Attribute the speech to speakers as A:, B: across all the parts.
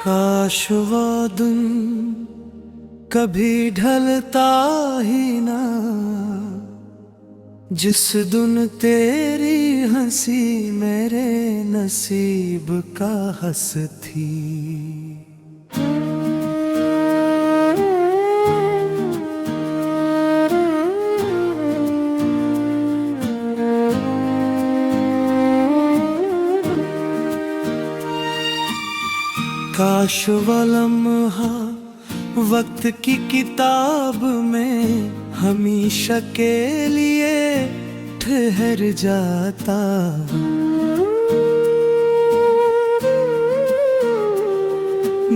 A: काश वो दिन कभी ढलता ही ना, जिस दिन तेरी हंसी मेरे नसीब का हंस थी। काश वो लम्हा वक्त की किताब में हमेशा के लिए ठहर जाता।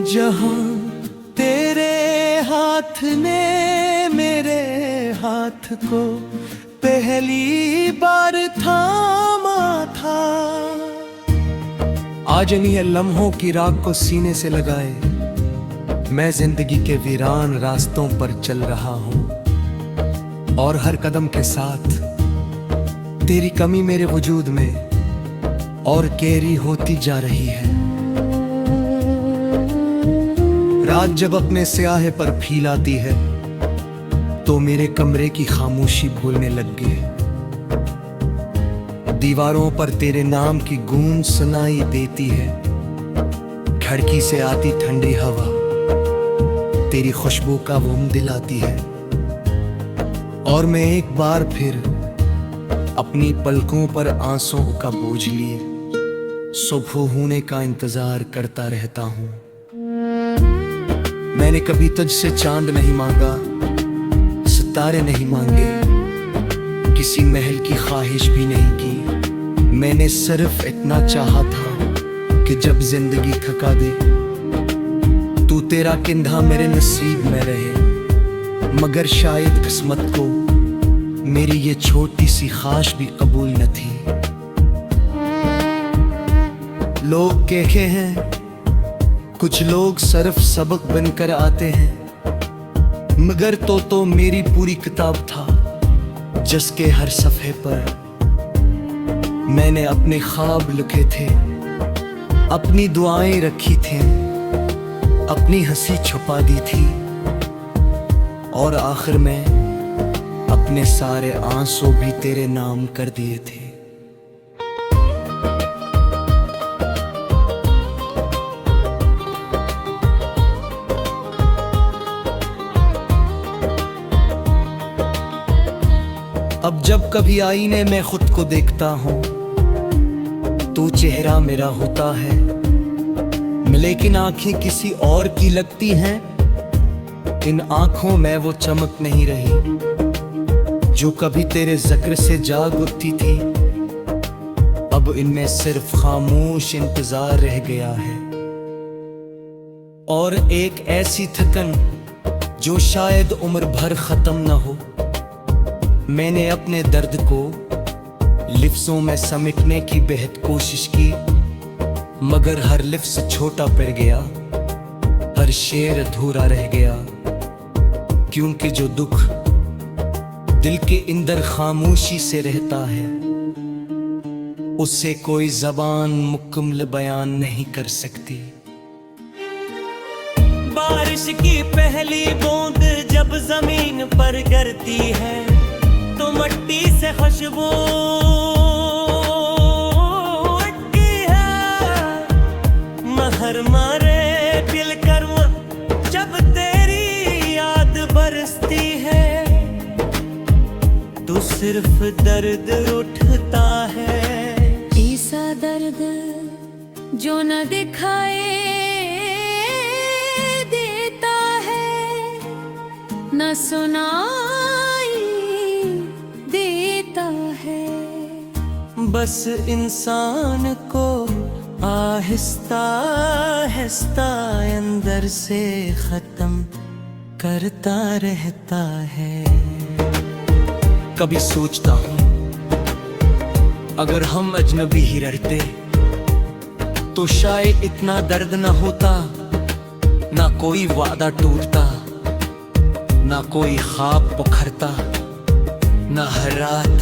A: जहां तेरे हाथ ने मेरे हाथ को पहली बार थामा था। आज इन्हीं लम्हों की राख को सीने से लगाए मैं जिंदगी के वीरान रास्तों पर चल रहा हूं, और हर कदम के साथ तेरी कमी मेरे वजूद में और गहरी होती जा रही है। रात जब अपने स्याहे पर फीलाती है तो मेरे कमरे की खामोशी भूलने लग गए। दीवारों पर तेरे नाम की गूंज सुनाई देती है। खिड़की से आती ठंडी हवा तेरी खुशबू का गुम दिलाती है, और मैं एक बार फिर अपनी पलकों पर आंसुओं का बोझ लिए सुबह होने का इंतजार करता रहता हूं। मैंने कभी तुझसे चांद नहीं मांगा, सितारे नहीं मांगे, किसी महल की ख्वाहिश भी नहीं की। मैंने सिर्फ इतना चाहा था कि जब जिंदगी थका दे तू तेरा कंधा मेरे नसीब में रहे। मगर शायद किस्मत को मेरी ये छोटी सी ख्वाहिश भी कबूल न थी। लोग कहते हैं कुछ लोग सिर्फ सबक बनकर आते हैं, मगर तो मेरी पूरी किताब था जिसके हर सफ़े पर मैंने अपने ख्वाब लिखे थे, अपनी दुआएं रखी थी, अपनी हंसी छुपा दी थी, और आखिर में अपने सारे आंसू भी तेरे नाम कर दिए थे। अब जब कभी आईने में खुद को देखता हूँ तो चेहरा मेरा होता है, लेकिन आंखें किसी और की लगती हैं। इन आंखों में वो चमक नहीं रही जो कभी तेरे जिक्र से जाग उठती थी। अब इनमें सिर्फ खामोश इंतजार रह गया है, और एक ऐसी थकन जो शायद उम्र भर खत्म न हो। मैंने अपने दर्द को लिफ्ज़ों में समेटने की बेहद कोशिश की, मगर हर लिफ्ज़ छोटा पड़ गया, हर शेर अधूरा रह गया। क्योंकि जो दुख दिल के अंदर खामोशी से रहता है उससे कोई ज़बान मुकम्मल बयान नहीं कर सकती।
B: बारिश की पहली बूंद जब जमीन पर गिरती है तो मट्टी से खुशबू उठती है। महर मारे दिल कर्म जब तेरी याद बरसती है तो सिर्फ दर्द उठता है।
C: ऐसा दर्द जो न दिखाए देता है, न सुनाई देता है।
B: बस इंसान को आहिस्ता आहिस्ता अंदर से खत्म करता रहता है।
A: कभी सोचता हूँ अगर हम अजनबी ही रहते तो शायद इतना दर्द न होता, ना कोई वादा टूटता, ना कोई ख्वाब पुखरता, ना हर रात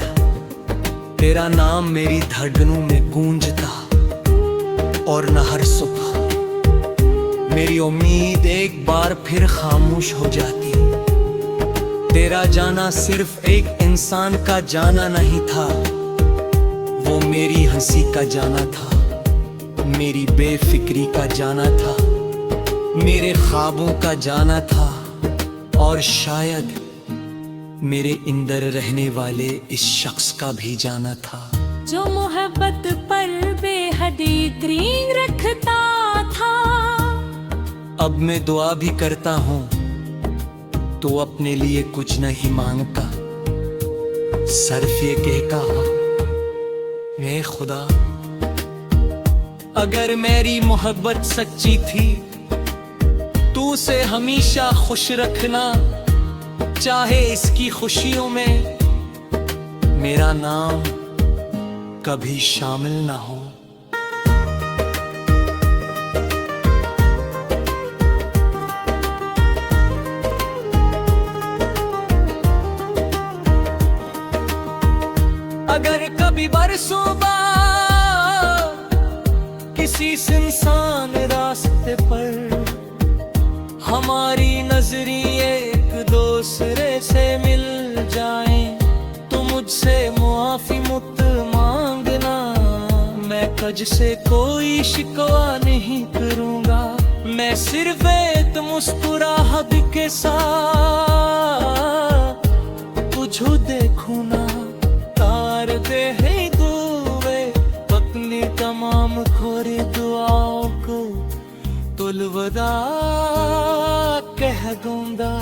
A: तेरा नाम मेरी धड़कनों में गूंजता, और न हर सुबह मेरे मेरी उम्मीद एक बार फिर खामोश हो जाती। तेरा जाना सिर्फ एक इंसान का जाना नहीं था, वो मेरी हंसी का जाना था, मेरी बेफिक्री का जाना था, मेरे ख्वाबों का जाना था, और शायद मेरे अंदर रहने वाले इस शख्स का भी जाना था,
C: जो मोहब्बत पर बेहद यकीन रखता था।
A: अब मैं दुआ भी करता हूँ तो अपने लिए कुछ नहीं मांगता, सिर्फ ये कहता हूँ, मैं खुदा, अगर मेरी मोहब्बत सच्ची थी तू उसे हमेशा खुश रखना, चाहे इसकी खुशियों में मेरा नाम कभी शामिल ना हो। अगर कभी बरसों बाद किसी सुनसान रास्ते पर हमारी नजरिए एक दूसरे से मिल जाएं, तो मुझसे मुआफी मुत मांगना, मैं कज से कोई शिकवा नहीं करूंगा, मैं सिर्फ एक मुस्कुराहट के साथ तुझो देखूं ना, तार दे है दुए अपनी तमाम खोरी दुआओं को तुलवदा कह दूंगा।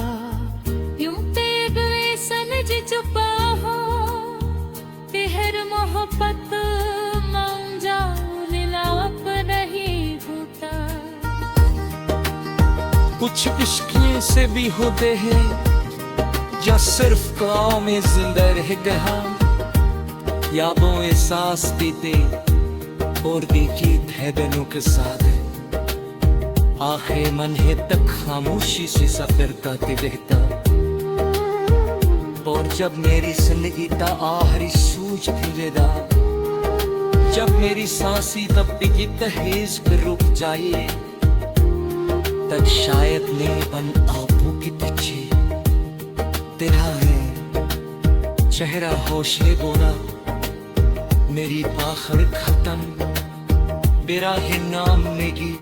C: यूं तेग सनज चुपा हो तेहर मोहब्बत मांजा लीलाप नहीं होता।
A: कुछ इश्क़ से भी होते हैं या सिर्फ ख्वाब में जिंदा रह गया, यादों एहसास देते और देखी धैर्यों के साथ, आखिर मन है तक खामोशी से सफर करते रहता, और जब मेरी जिंदगी का आखिरी सूझ फिरेगा, जब मेरी सांसी तब की तहेज पे रुक जाए, तब शायद मेरे बन आंखों के पीछे तेरा है चेहरा होशे बोना, मेरी आखिर खत्म मेरा है नाम नेगी।